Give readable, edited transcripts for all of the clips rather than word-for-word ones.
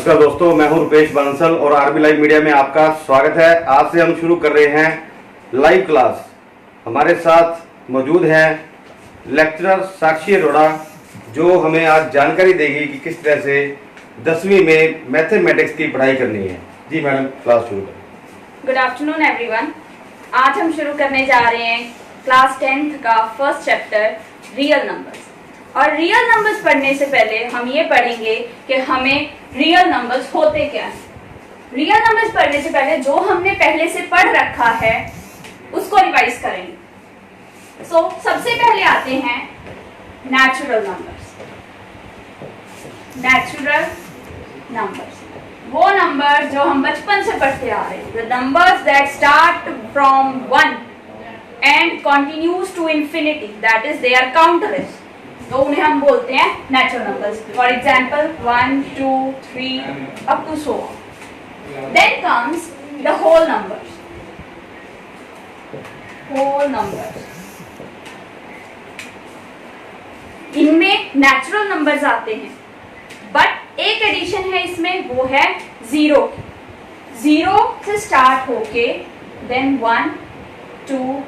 नमस्कार दोस्तों, मैं हूं रुपेश बांसल और आरबी लाइव मीडिया में आपका स्वागत है। आज से हम शुरू कर रहे हैं लाइव क्लास। हमारे साथ मौजूद हैं लेक्चरर साक्षी अरोड़ा, जो हमें आज जानकारी देगी कि किस तरह से 10वीं में मैथमेटिक्स की पढ़ाई करनी है। जी मैडम, क्लास शुरू करें। Good afternoon everyone. आज हम शुरू करने जा रहे हैं क्लास 10th का फर्स्ट चैप्टर रियल नंबर्स। और रियल नंबर्स पढ़ने से पहले हम ये पढ़ेंगे कि हमें रियल नंबर्स होते क्या हैं। रियल नंबर्स पढ़ने से पहले जो हमने पहले से पढ़ रखा है उसको रिवाइज करेंगे। सबसे पहले आते हैं नेचुरल नंबर्स। नेचुरल नंबर्स वो नंबर जो हम बचपन से पढ़ते आ रहे हैं, the numbers that start from 1 and continues to infinity, that is they are countless, तो उन्हें हम बोलते हैं natural numbers. For example 1, 2, 3 up to so on. Then comes the whole numbers. Whole numbers, इनमें नेचुरल नंबर्स आते हैं, but एक addition है इसमें, वो है जीरो। जीरो से स्टार्ट होके then 1, 2,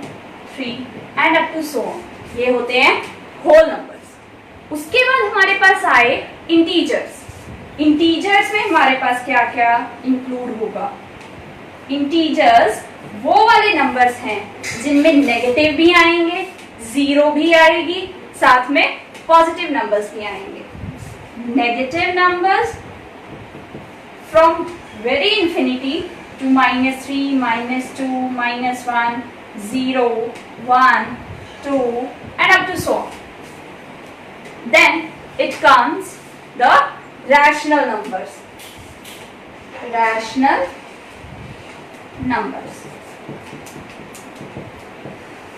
3 and up to so on, ये होते हैं होल नंबर्स। उसके बाद हमारे पास आए इंटीजर्स। इंटीजर्स में हमारे पास क्या क्या इंक्लूड होगा? इंटीजर्स वो वाले नंबर्स हैं जिनमें नेगेटिव भी आएंगे, जीरो भी आएगी, साथ में पॉजिटिव नंबर्स भी आएंगे। Negative numbers from very infinity to -3, -2, -1, 0, 1, 2 and up to so on. Then it comes the rational numbers. Rational numbers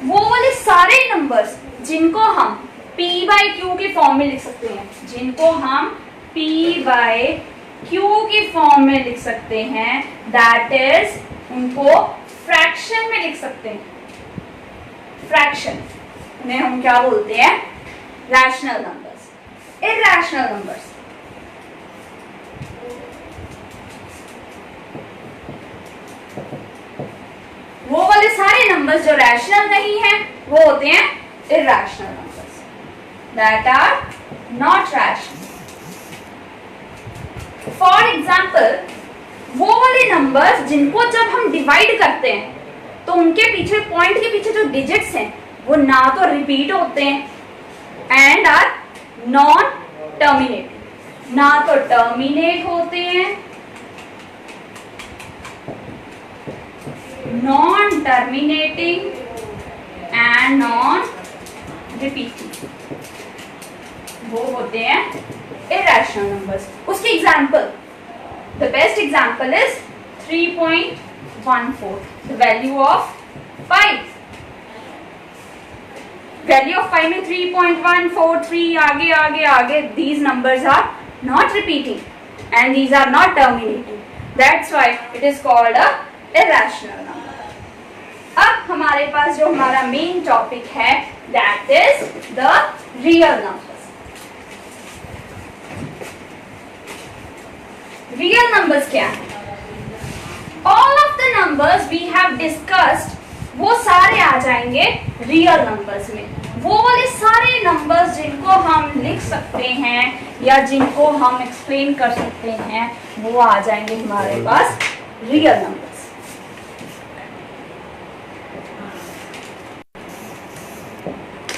वो वाले सारे नंबर्स जिनको हम P by Q के फॉर्म में लिख सकते हैं, जिनको हम P by Q के फॉर्म में लिख सकते हैं, दैट इज उनको फ्रैक्शन में लिख सकते हैं। फ्रैक्शन उन्हें हम क्या बोलते हैं? Rational numbers. इरैशनल नंबर्स वो वाले सारे नंबर्स जो रैशनल नहीं हैं, वो होते हैं irrational numbers, that are not rational. For example वो वाले नंबर्स जिनको जब हम डिवाइड करते हैं तो उनके पीछे, पॉइंट के पीछे जो डिजिट्स हैं वो ना तो रिपीट होते हैं एंड आर नॉन टर्मिनेटिंग, ना तो टर्मिनेट होते हैं, non terminating and non repeating, वो होते हैं इरैशनल नंबर्स। उसकी example, the best example is 3.14, the value of pi. Value of pi में 3.143 आगे आगे आगे, these numbers are not repeating and these are not terminating, that's why it is called a irrational number. अब हमारे पास जो हमारा main topic है, that is the real numbers. Real numbers क्या है? All of the numbers we have discussed, वो सारे आ जाएंगे रियल नंबर्स में। वो वाले सारे नंबर्स जिनको हम लिख सकते हैं या जिनको हम एक्सप्लेन कर सकते हैं, वो आ जाएंगे हमारे पास रियल नंबर्स।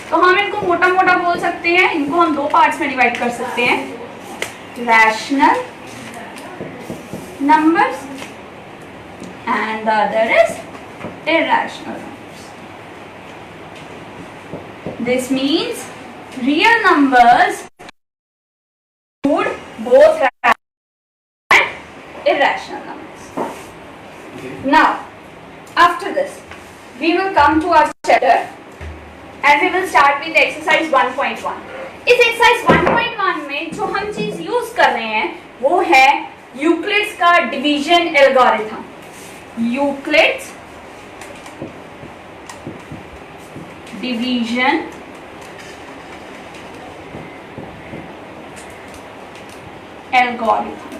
तो हम इनको मोटा मोटा बोल सकते हैं, इनको हम दो पार्ट्स में डिवाइड कर सकते हैं, rational numbers and the other is irrational numbers. This means real numbers include both rational and irrational numbers. Now, after this, we will come to our chapter and we will start with exercise 1.1. इस exercise 1.1 में जो हम चीज use कर रहे हैं वो है यूक्लिड्स का division algorithm. Euclid's division algorithm.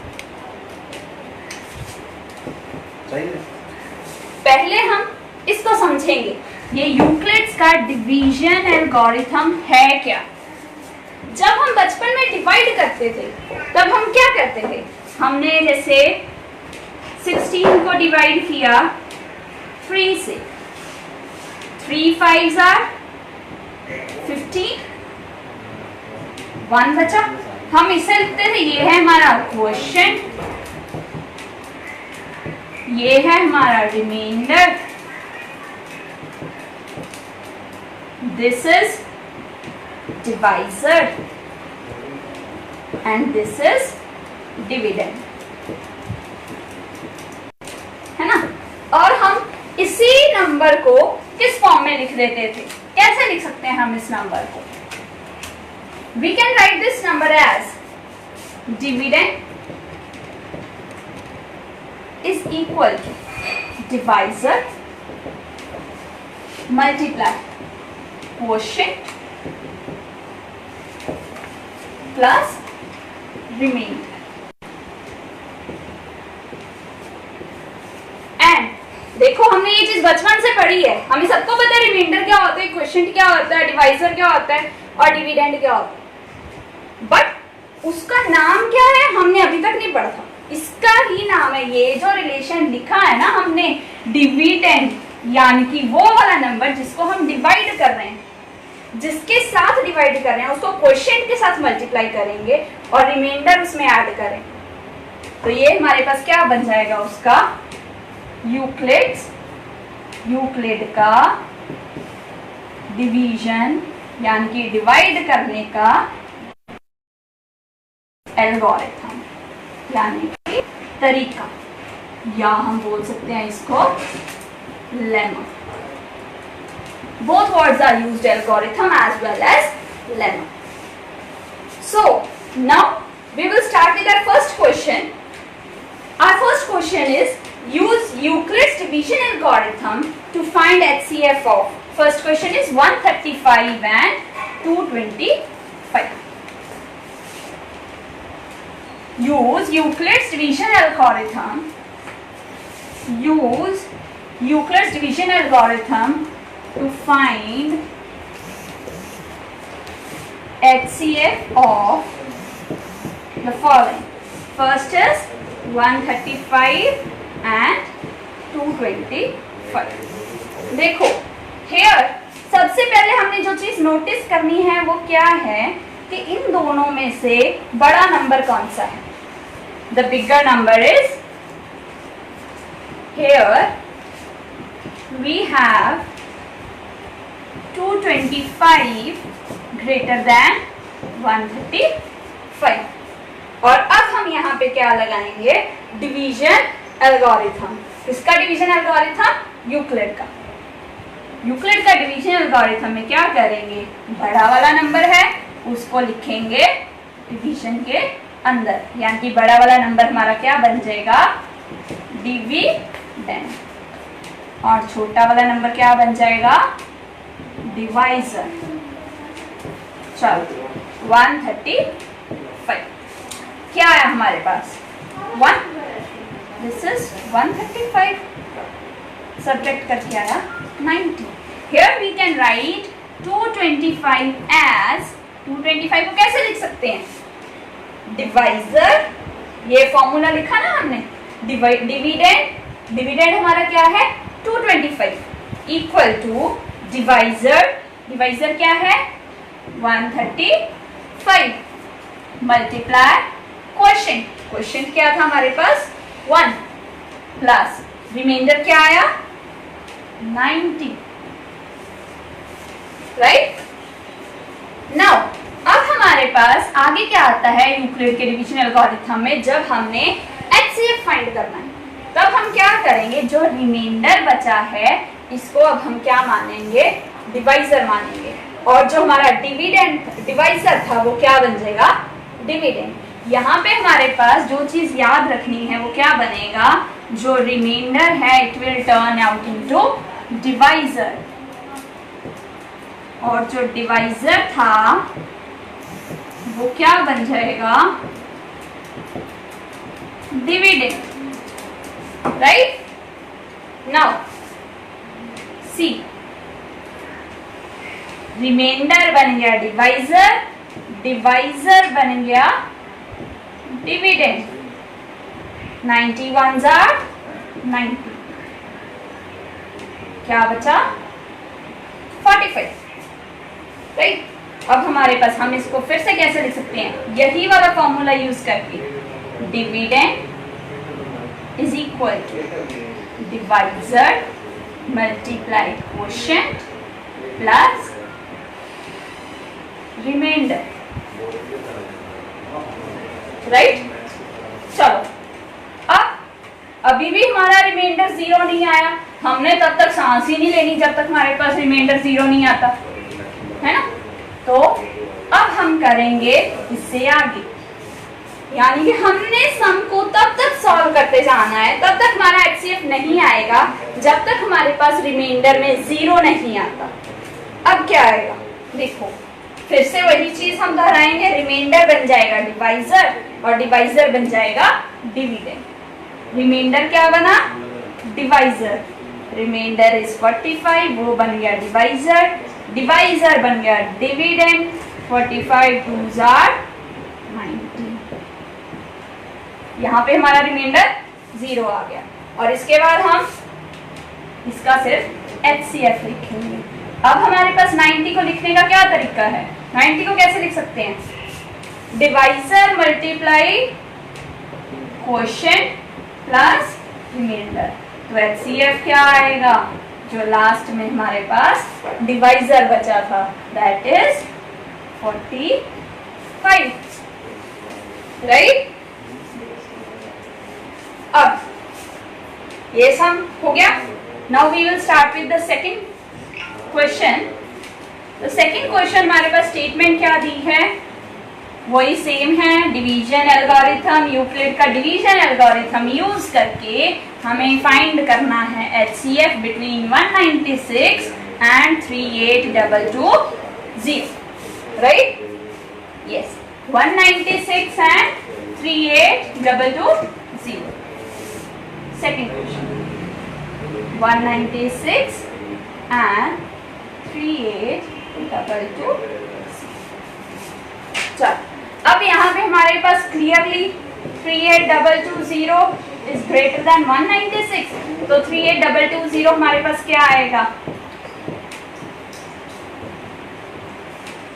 पहले हम इसको समझेंगे, ये यूक्लिड्स का डिवीजन एल्गोरिथम है क्या। जब हम बचपन में डिवाइड करते थे तब हम क्या करते थे, हमने जैसे 16 को डिवाइड किया 3 से, 3 5s are 15, 1 बचा, हम इसे लिखते थे, ये है हमारा क्वोशिएंट, ये है हमारा remainder, this is divisor and this is dividend, है ना। और हम इसी नंबर को किस फॉर्म में लिख देते थे, कैसे लिख सकते हैं हम इस नंबर को, we can write this number as dividend is equal to divisor multiply quotient plus remainder, and देखो हमने ये चीज बचपन से पढ़ी है, हमें सबको पता है रिमाइंडर क्या होता है, क्वोशिएंट क्या होता है, डिवाइजर क्या होता है और डिविडेंड क्या होता है, बट उसका नाम क्या है हमने अभी तक नहीं पढ़ा था। इसका ही नाम है, ये जो रिलेशन लिखा है ना हमने, डिविडेंड, यानी कि वो वाला नंबर जिसको हम डिवाइड कर रहे हैं, जिसके साथ डिवाइड कर रहे हैं उसको क्वोशिएंट के साथ मल्टीप्लाई करेंगे और रिमाइंडर उसमें ऐड करेंगे, तो ये हमारे पास क्या बन जाएगा, उसका यूक्लिड का डिवीजन यानी कि डिवाइड करने का एल्गोरिथम यानी कि तरीका, या हम बोल सकते हैं इसको lemma. Both words are used, algorithm as well as lemma. So now we will start with our first question. Our first question is use Euclid's division algorithm to find HCF of. First question is 135 and 225. Use Euclid's division algorithm. Use Euclid's division algorithm to find HCF of the following. First is 135 and 225. देखो here सबसे पहले हमने जो चीज notice करनी है वो क्या है कि इन दोनों में से बड़ा नंबर कौन सा है। The bigger number is here we have 225 greater than 135, और अब हम यहाँ पे क्या लगाएंगे, डिवीजन एल्गोरिथम। किसका डिवीजन एल्गोरिथम, यूक्लिड का। यूक्लिड का डिवीजन एल्गोरिथम में क्या करेंगे, बड़ा वाला नंबर है उसको लिखेंगे डिवीजन के अंदर, यानी कि बड़ा वाला नंबर हमारा क्या बन जाएगा, डिविडेंड, और छोटा वाला नंबर क्या बन जाएगा, डिवाइजर। चलो 135 क्या है हमारे पास, 1, दिस इज 135, सब्ट्रैक्ट करके आया 90। Here we can write 225 as, 225 को कैसे लिख सकते हैं, डिवाइजर, ये फॉर्मूला लिखा ना हमने, डिविडेंड, डिविडेंड हमारा क्या है 225 इक्वल टू डिवाइजर, डिवाइजर क्या है 135 मल्टीप्लाई क्वोशिएंट, क्वोशिएंट क्या था हमारे पास 1 प्लस रिमाइंडर क्या आया 90, राइट। नाउ अब हमारे पास आगे क्या आता है यूक्लिड के डिवीजन एल्गोरिथम में, जब हमने HCF फाइंड करना है तब हम क्या करेंगे, जो रिमाइंडर बचा है इसको अब हम क्या मानेंगे, डिवाइजर मानेंगे, और जो हमारा डिविडेंड डिवाइजर था वो क्या बन जाएगा, डिविडेंड। यहाँ पे हमारे पास जो चीज याद रखनी है वो क्या बनेगा, जो रिमाइंडर है it will turn out into divisor, और जो डिवाइजर था वो क्या बन जाएगा, dividend, right. Now see, remainder बन गया डिवाइजर, डिवाइजर बन गया डिविडेंड। 91 जार 90, क्या बचा 45, राइट। अब हमारे पास, हम इसको फिर से कैसे लिख सकते हैं, यही वाला फॉर्मूला यूज करके, dividend is equal to divisor multiply quotient plus remainder, right. चलो, अब अभी भी हमारा रिमाइंडर 0 नहीं आया, हमने तब तक सांस ही नहीं लेनी जब तक हमारे पास रिमाइंडर 0 नहीं आता, है ना। तो अब हम करेंगे इससे आगे, यानी कि हमने सम को तब तक सॉल्व करते जाना है, तब तक हमारा HCF नहीं आएगा जब तक हमारे पास रिमाइंडर में 0 नहीं आता। अब क्या आएगा, देखो फिर से वही चीज हम दोहराएंगे, रिमाइंडर बन जाएगा डिवाइजर और डिवाइजर बन जाएगा डिविडेंड। रिमाइंडर क्या बना, डिवाइजर, रिमाइंडर इज 45, वो बन गया डिवाइजर, डिवाइजर बन गया डिविडेंड। 45 2s are 90, यहाँ पे हमारा रिमाइंडर 0 आ गया। और इसके बाद हम इसका सिर्फ HCF लिखेंगे। अब हमारे पास 90 को लिखने का क्या तरीका है, 90 को कैसे लिख सकते हैं, divisor multiply quotient plus remainder. तो HCF क्या आएगा, जो लास्ट में हमारे पास डिवाइजर बचा था, दैट इज 45, राइट। अब ये सम हो गया। Now we will start with the second question. तो सेकंड क्वेश्चन हमारे पास स्टेटमेंट क्या दी है, वही सेम है, डिवीजन एल्गोरिथम, यूक्लिड का डिवीजन एल्गोरिथम यूज करके हमें फाइंड करना है HCF between 196 and 38220, right. Yes, 196 and 38220। Second question, 196 and 38220। चल, अब यहाँ पे हमारे पास क्लियरली 38220 इज ग्रेटर देन 196, तो 38220 हमारे पास क्या आएगा,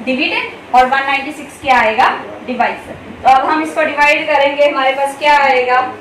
डिविडेंड, और 196 क्या आएगा, डिवाइजर। तो अब हम इसको डिवाइड करेंगे, हमारे पास क्या आएगा,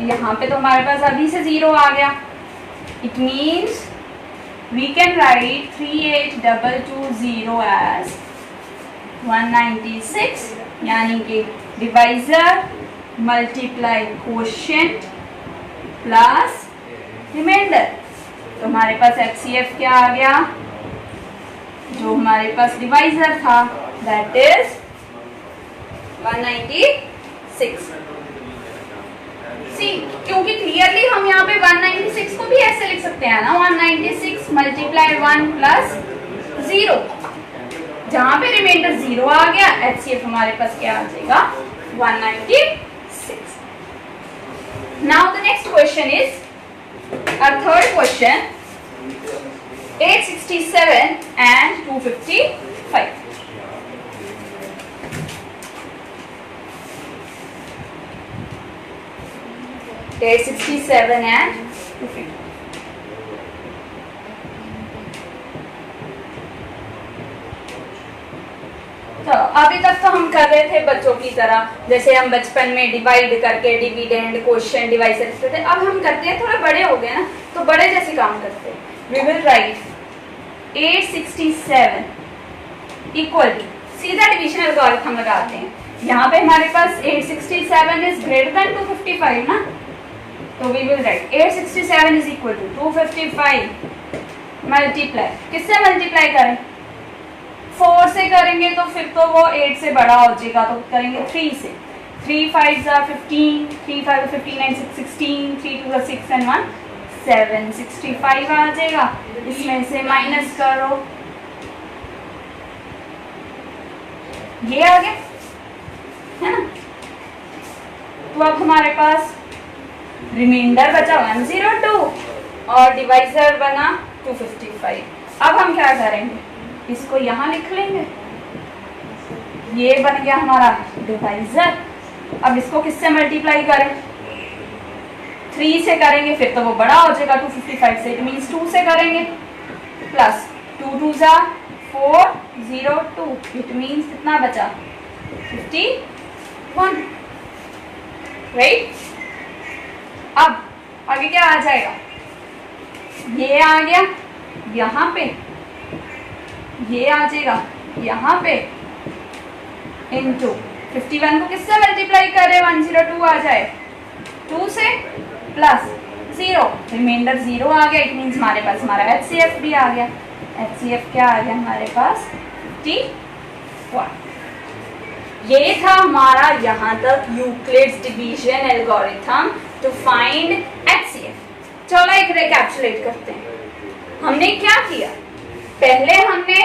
यहाँ पे तो हमारे पास अभी से 0 आ गया। It means we can write 38220 as 196, यानी कि divisor multiply quotient plus remainder. तो हमारे पास HCF क्या आ गया, जो हमारे पास डिवाइजर था, दैट इज 196। क्योंकि क्लियरली हम यहाँ पे 196 को भी ऐसे लिख सकते हैं ना, 196 मल्टीप्लाई 1 प्लस 0, जहां पे रिमाइंडर 0 आ गया, HCF हमारे पास क्या आ जाएगा, 196। Now the next question is our third question, 867 and 255। Day 67 and 250। तो अभी तक तो हम कर रहे थे बच्चों की तरह, जैसे हम बचपन में डिवाइड करके डिविडेंड, क्वोशिएंट, डिवाइजर करते थे। अब हम करते हैं, थोड़े बड़े हो गए ना, तो बड़े जैसे काम करते हैं। We will write 867 equal to, सीधा डिवीजन एल्गोरिथम लगाते हैं। यहाँ पे हमारे पास 867 इज ग्रेटर देन 255 ना, तो we will write 867 is equal to 255 multiply, किससे मल्टीप्लाई करें? 4 से करेंगे तो फिर तो वो 8 से बड़ा हो जाएगा, तो करेंगे 3 से। 3 5 15, 3 5 15 and 6 16, 3 2 6 and 1 7, 65 आ जाएगा। इसमें से माइनस करो, ये आ गया है ना। तो अब हमारे पास रिमाइंडर बचा 102 और डिवाइजर बना 255। अब हम क्या करेंगे, इसको यहाँ लिख लेंगे, ये बन गया हमारा डिवाइजर। अब इसको किससे मल्टीप्लाई करें? 3 से करेंगे फिर तो वो बड़ा हो जाएगा 255 से, इट मीन्स 2 से करेंगे प्लस 2 2 जा 402, इट मीन्स कितना बचा 51, राइट। अब आगे क्या आ जाएगा, ये आ गया यहाँ पे, ये आ जाएगा यहाँ पे इनटू 51 को किससे मल्टीप्लाई करें, 102 आ जाए 2 से प्लस 0, रिमाइंडर 0 आ गया, इट मीन्स हमारे पास हमारा HCF भी आ गया। HCF क्या आ गया हमारे पास 51। ये था हमारा यहाँ तक Euclid's division algorithm to find HCF। चलो एक रिकैप्चुलेट करते हैं। हमने क्या किया, पहले हमने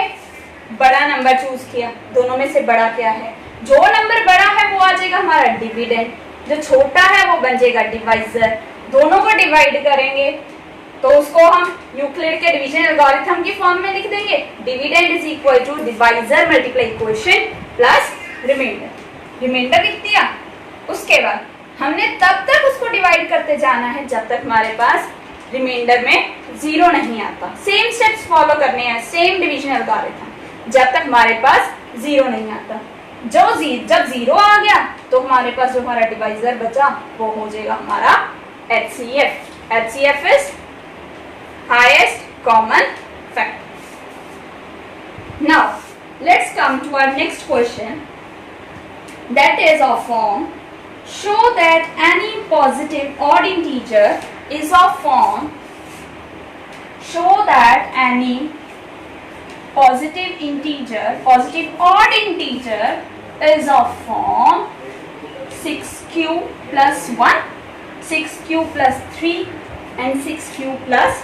बड़ा नंबर चूज किया, दोनों में से बड़ा क्या है, जो नंबर बड़ा है वो आ जाएगा हमारा डिविडेंड, जो छोटा है वो बन जाएगा डिवाइजर। दोनों को डिवाइड करेंगे तो उसको हम यूक्लिड के डिवीजन एल्गोरिथम की फॉर्म में लिख देंगे, dividend is equal to divisor multiply quotient plus remainder. Remainder लिख दिया, उसके बाद हमने तब तक उसको डिवाइड करते जाना है जब तक हमारे पास रिमाइंडर में 0 नहीं आता। सेम स्टेप्स फॉलो करने हैं, सेम डिवीजन एल्गोरिथम, जब तक हमारे पास 0 नहीं आता। जब 0 आ गया तो हमारे पास जो हमारा डिवाइजर बचा वो हो जाएगा हमारा HCF। HCF is highest common factor. Now let's come to our next question, that is of form show that any positive odd integer is of form, show that any positive odd integer is of form 6q plus 1, 6q plus 3 and 6q plus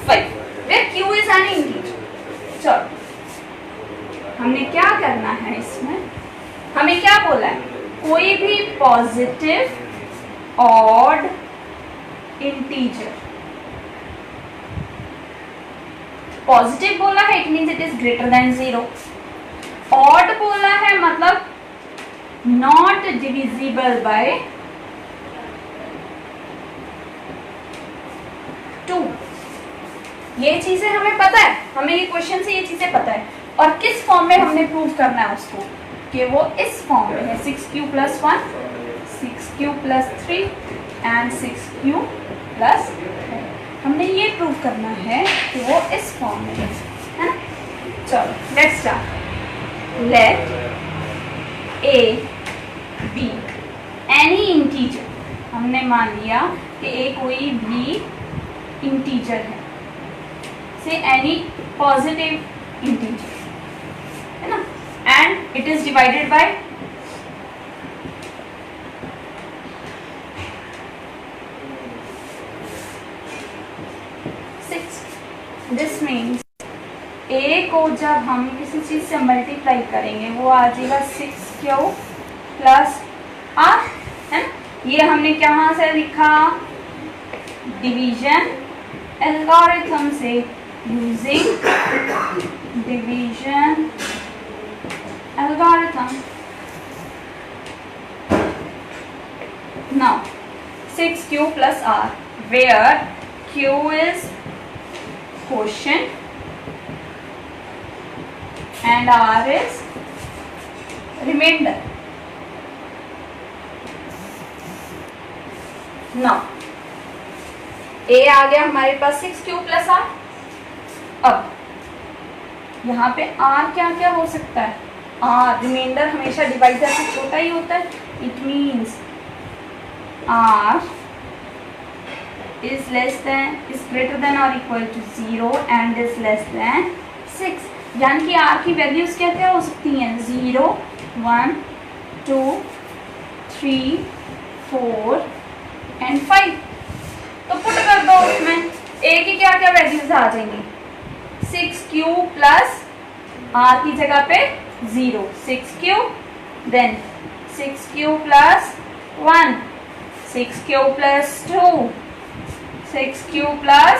5 where q is an integer। चलो हमने क्या करना है, इसमें हमें क्या बोला है, कोई भी पॉजिटिव ऑड इंटीजर, पॉजिटिव बोला है it means it is greater then 0, odd बोला है मतलब नॉट डिविजिबल बाय 2। ये चीजें हमें पता है, हमें ये क्वेश्चन से ये चीजें पता है, और किस फॉर्म में हमने प्रूव करना है उसको, कि वो इस फॉर्म में है 6q plus 1, 6q plus 3 and 6q plus 4। हमने ये प्रूव करना है कि वो इस फॉर्म में है ना। चलो let's start. Let a b any integer, हमने मान लिया कि a कोई भी इंटीजर है, से एनी पॉजिटिव इंटीजर है ना, and it is divided by 6। This means a को जब हम किसी चीज से मल्टीप्लाई करेंगे वो आ जाएगा 6q plus r, है ना। ये हमने कहाँ से लिखा, डिवीजन एल्गोरिथम से, using division algorithm। Now 6q plus r where q is quotient and r is remainder। Now a आ गया हमारे पास 6q plus r, अब यहाँ पे r क्या क्या हो सकता है, r रिमाइंडर हमेशा डिवाइजर से छोटा ही होता है, it means r is greater than or equal to 0 and is less than 6, यानी कि r की वैल्यूज क्या क्या हो सकती हैं, 0 1 2 3 4 and 5। तो पुट कर दो उसमें a की क्या क्या वैल्यूज आ जाएंगी, 6q प्लस r की जगह पे 0, 6q then 6q plus 1, 6q plus 2, 6q plus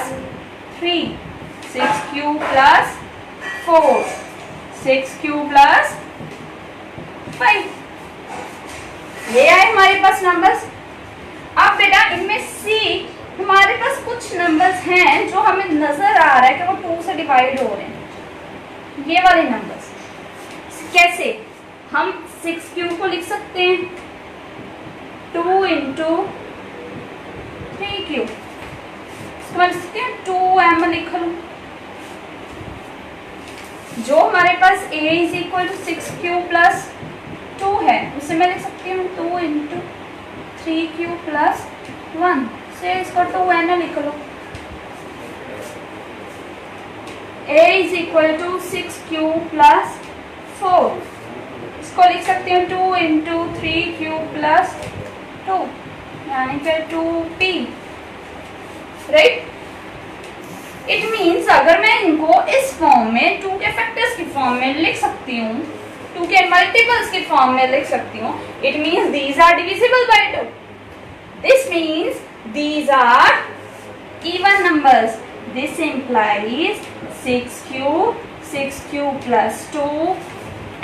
3, 6q plus 4, 6q plus 5। ये आए हमारे पास नंबर्स। अब बेटा इनमें से हमारे पास कुछ नंबर्स हैं जो हमें नजर आ रहा है कि वो 2 से डिवाइड हो रहे हैं, ये वाले नंबर्स। कैसे, हम 6q को लिख सकते हैं 2 इंटू 3q, समझ सकते हैं, 2m लिख लो। जो हमारे पास a is equal to 6q plus 2 है उसे मैं लिख सकती हूँ 2 इंटू 3q प्लस 1 से इसको 2n लिख लो। a is equal to 6q plus 4, इसको लिख सकती हूँ 2 इंटू 3q प्लस 2 यानी फिर 2p, राइट। इट मीन्स अगर मैं इनको इस फॉर्म में 2 के फैक्टर्स की फॉर्म में लिख सकती हूँ, 2 के मल्टीपल्स की फॉर्म में लिख सकती हूँ, it means these are divisible by 2। This means these are even numbers. This implies 6q plus 2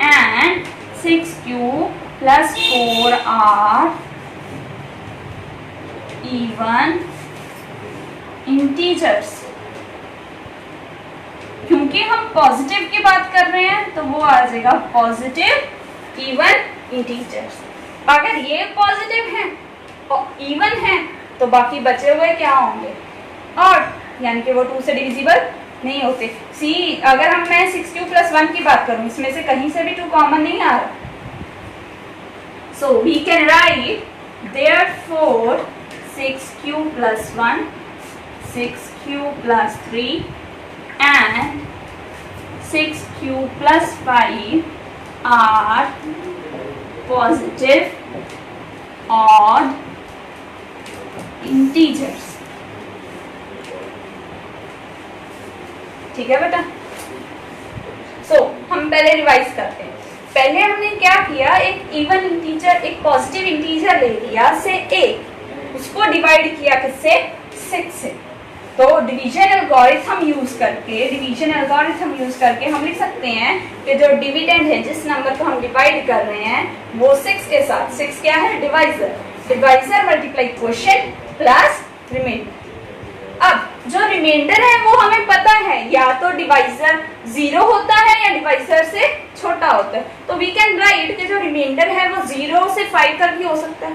and 6q plus 4 are even integers। क्योंकि हम पॉजिटिव की बात कर रहे हैं तो वो आ जाएगा पॉजिटिव इवन इंटीजर्स। अगर ये पॉजिटिव है और इवन है तो बाकी बचे हुए क्या होंगे, और यानी कि वो 2 से डिविजिबल नहीं होते। सी अगर मैं 6q प्लस 1 की बात करूं, इसमें से कहीं से भी 2 कॉमन नहीं आ रहा, so we can write therefore 6q plus 1, 6q plus 3 and 6q plus 5 are positive odd integers। ठीक है बेटा। सो हम पहले रिवाइज करते हैं। पहले हमने क्या किया, एक इवन इंटीजर, एक पॉजिटिव इंटीजर ले लिया से a, उसको डिवाइड किया किससे, 6 से। तो डिवीजन एल्गोरिथम यूज करके हम लिख सकते हैं कि जो डिविडेंड है, जिस नंबर को हम डिवाइड कर रहे हैं वो 6 के साथ, 6 क्या है, divisor multiply quotient plus remainder. अब जो रिमाइंडर है वो हमें पता है, या तो डिवाइजर 0 होता है या डिवाइजर से छोटा होता है। तो वी कैन राइट कि जो रिमाइंडर है वो 0 से 5 तक भी हो सकता है।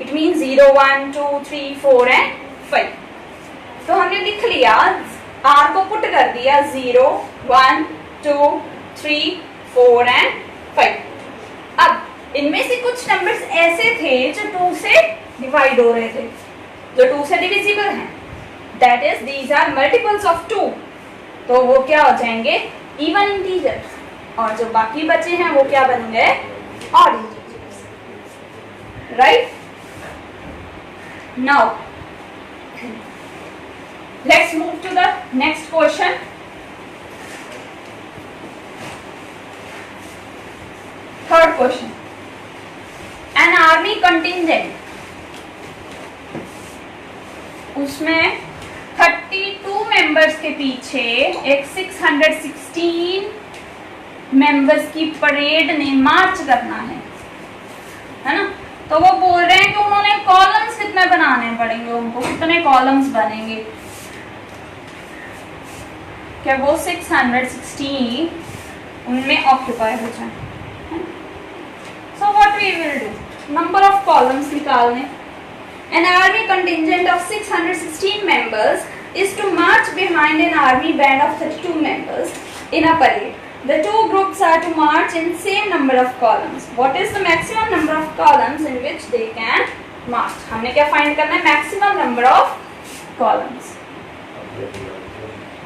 It mean 0 1 2 3 4 and 5। तो हमने लिख लिया, r को पुट कर दिया 0 1 2 3 4 एंड 5। अब इनमें से कुछ नंबर्स ऐसे थे जो 2 से डिवाइड हो रहे थे, जो 2 से डिविजिबल हैं, that is these are multiples of 2। तो वो क्या हो जाएंगे, इवन इंटीजर्स, और जो बाकी बचे हैं वो क्या बनेंगे, odd integers, right. Now let's move to the next question। Third question, an army contingent, उसमें 32 मेंबर्स के पीछे एक 616 मेंबर्स की परेड ने मार्च करना है ना। तो वो बोल रहे हैं कि उन्होंने कॉलम्स कितने बनाने पड़ेंगे, उनको कितने कॉलम्स बनेंगे, क्या वो 616 उनमें ऑक्यूपाई हो जाए। So what we will do, number of columns निकालने। An army contingent of 616 members is to march behind an army band of 32 members in a parade. The two groups are to march in same number of columns. What is the maximum number of columns in which they can march? हमने क्या find करना है? Maximum number of columns.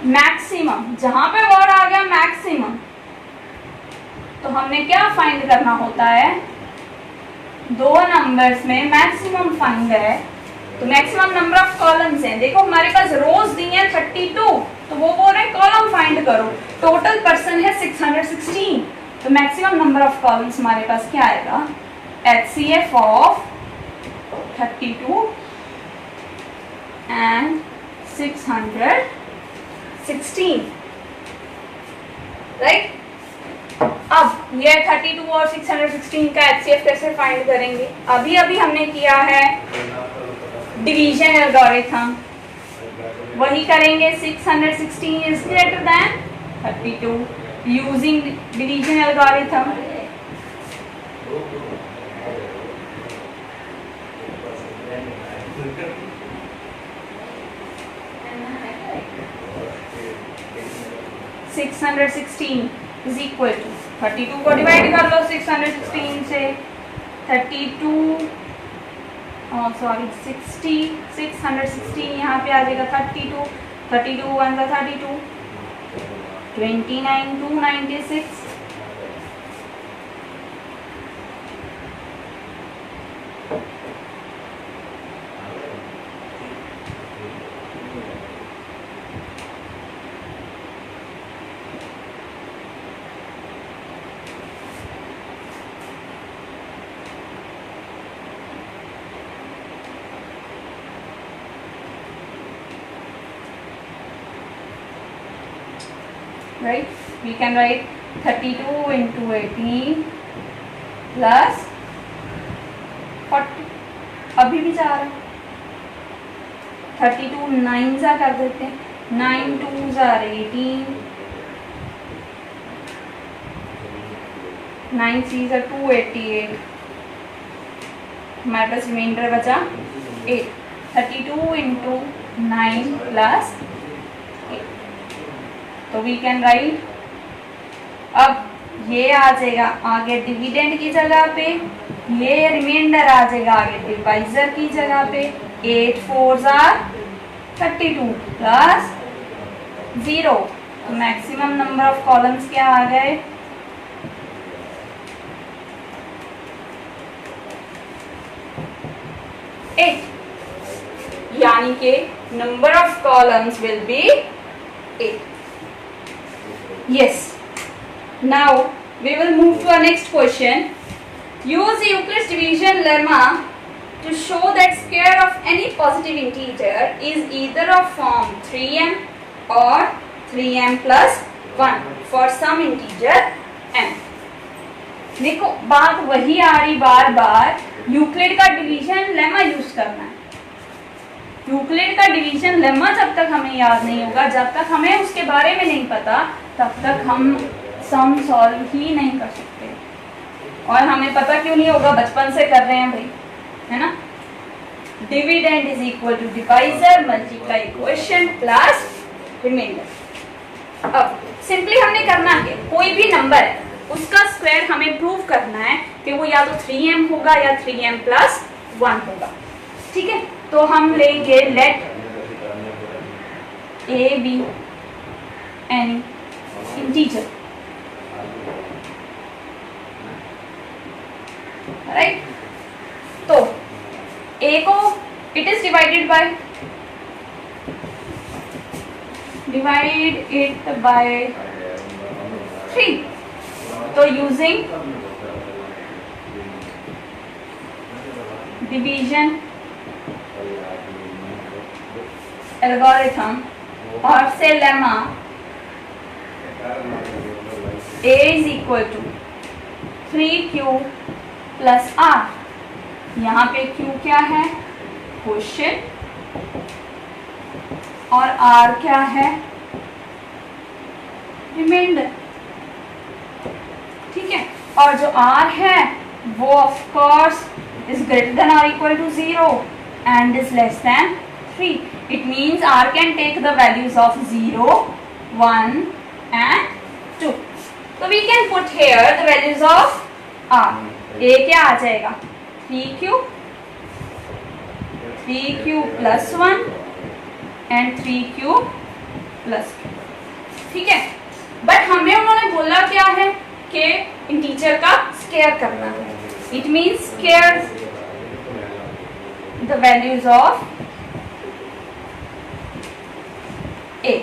Maximum, जहां पे word आ गया maximum, तो हमने क्या फाइंड करना होता है? दो नंबर्स में मैक्सिमम फाइंड है, तो मैक्सिमम नंबर ऑफ कॉलम्स हैं. देखो हमारे पास रोज दी है 32, तो वो बोल रहे कॉलम फाइंड करो. टोटल पर्सन है 616, तो मैक्सिमम नंबर ऑफ कॉलम्स हमारे पास क्या आएगा? HCF of 32 and 616, right. अब ये 32 और 616 का HCF कैसे फाइंड करेंगे? अभी अभी हमने किया है डिवीजन एल्गोरिथम, वही करेंगे. 616 is greater than 32 using division algorithm. Is equal to 32 को डिवाइड कर लो 616 से. 32 सॉरी 60, 616 यहाँ पे आ जाएगा 32, 32 1 का 32, 29 296. Right, we can write 32 into 18 plus 40. अभी भी जा रहा है 32 9 जा कर देते हैं. 9 2 are 18, 9 3 are 288. हमारे पास रिमाइंडर बचा 8. 32 into 9 plus 8, तो वी कैन राइट. अब ये आ जाएगा आगे डिविडेंड की जगह पे, ये रिमाइंडर आ जाएगा आगे डिवाइजर की जगह पे. 8 4 are 32 प्लस 0, तो मैक्सिमम नंबर ऑफ कॉलम्स क्या आ गए? 8, यानी कि number of columns will be 8. Yes. Now we will move to our next question. Use Euclid's division lemma to show that square of any positive integer is either of form 3m or 3m plus 1 for some integer m. देखो बात वही आ रही बार बार, Euclid का division lemma use करना है. Euclid का division lemma जब तक हमें याद नहीं होगा, जब तक हमें उसके बारे में नहीं पता, तब तक हम सम सॉल्व ही नहीं कर सकते. और हमें पता क्यों नहीं होगा? बचपन से कर रहे हैं भाई, है ना. Dividend is equal to divisor multiply quotient plus remainder. अब सिंपली हमने करना है, कोई भी नंबर है उसका स्क्वायर हमें प्रूव करना है कि वो या तो 3m होगा या 3m प्लस 1 होगा. ठीक है, तो हम लेंगे लेट a b any integer, राइट. तो a को it is divided by, divide it by 3. तो यूजिंग डिवीजन एल्गोरिथम और से lemma a is equal to 3q plus r. यहाँ पे q क्या है? क्वोशिएंट, और r क्या है? रिमाइंडर. ठीक है, और जो r है वो of course is greater than और equal to 0 and is less than 3. It means R can take the values of 0, 1 and 2. So we can put here the values of R. A क्या आ जाएगा? 3Q plus 1 and 3Q plus 2. ठीक है, but हमें उन्होंने बोला क्या है कि इंटीजर का स्क्वायर करना है. It means square the values of a.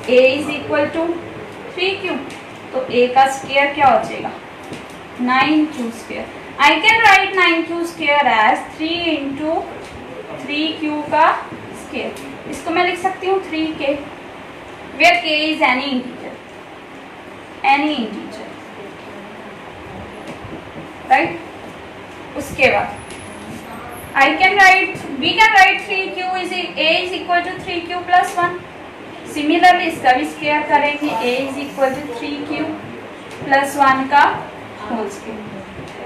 a is equal to 3Q, तो a का स्क्वायर क्या हो जाएगा? 9Q square. I can write 9Q square as 3 into 3Q का स्क्वायर. इसको मैं लिख सकती हूँ 3K, where K is any integer, right? उसके बाद we can write 3Q is A is equal to 3Q plus 1. Similarly इसका भी स्क्वायर करेंगे. A is equal to 3Q plus 1 का whole square.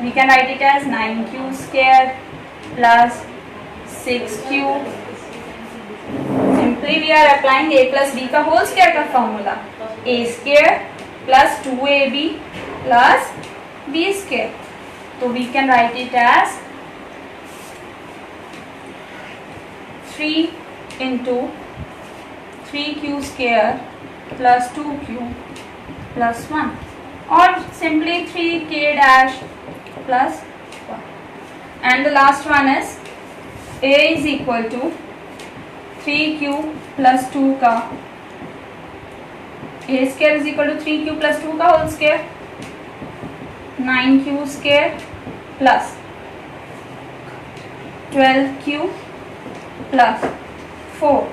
We can write it as 9Q square plus 6Q. Simply we are applying A plus B का whole square का formula. A square plus 2AB plus B square. तो we can write it as 3 into 3Q square plus 2Q plus 1, or simply 3K dash plus 1. And the last one is A is equal to 3Q plus 2 का A square is equal to 3Q plus 2 का whole square, 9Q square plus 12Q plus 4.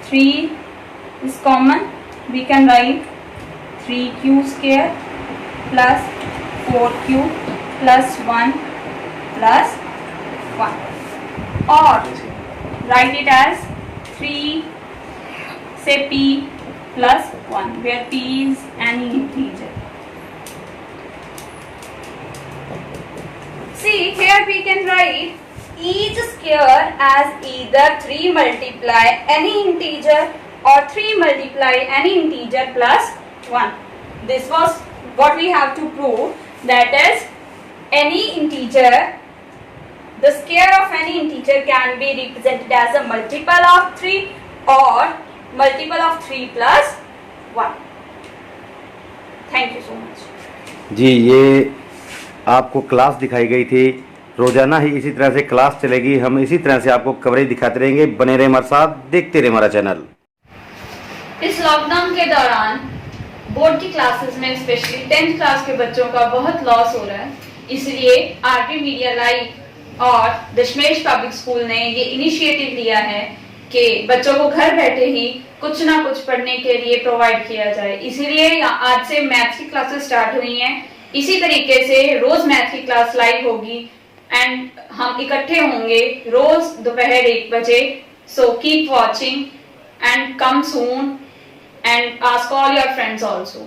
3 is common. We can write 3Q square plus 4Q plus 1 plus 1, or write it as 3 say P plus 1, where P is any integer. See here we can write each square as either 3 multiply any integer or 3 multiply any integer plus 1. This was what we have to prove, that is any integer, the square of any integer can be represented as a multiple of 3 or multiple of 3 plus 1. Thank you so much. जी, ये आपको class दिखाई गई थी. रोजाना ही इसी तरह से class चलेगी. हम इसी तरह से आपको कवरेज दिखाते रहेंगे. बने रहे हमारे साथ, देखते रहे हमारा चैनल. इस लॉकडाउन के दौरान बोर्ड की क्लासेस में स्पेशली 10th क्लास के बच्चों का बहुत लॉस हो रहा है. इसलिए आरपी मीडिया लाइव और दशमेश पब्लिक स्कूल ने ये इनिशिएटिव लिया है कि बच्चों को घर बैठे ही कुछ ना कुछ पढ़ने के लिए प्रोवाइड किया जाए. इसीलिए आज से मैथ्स की क्लासेस स्टार्ट हुई हैं. इसी तरीके से रोज मैथ की क्लास लाइव होगी एंड हम इकट्ठे होंगे रोज दोपहर 1 बजे. So keep watching and come soon and ask all your friends also.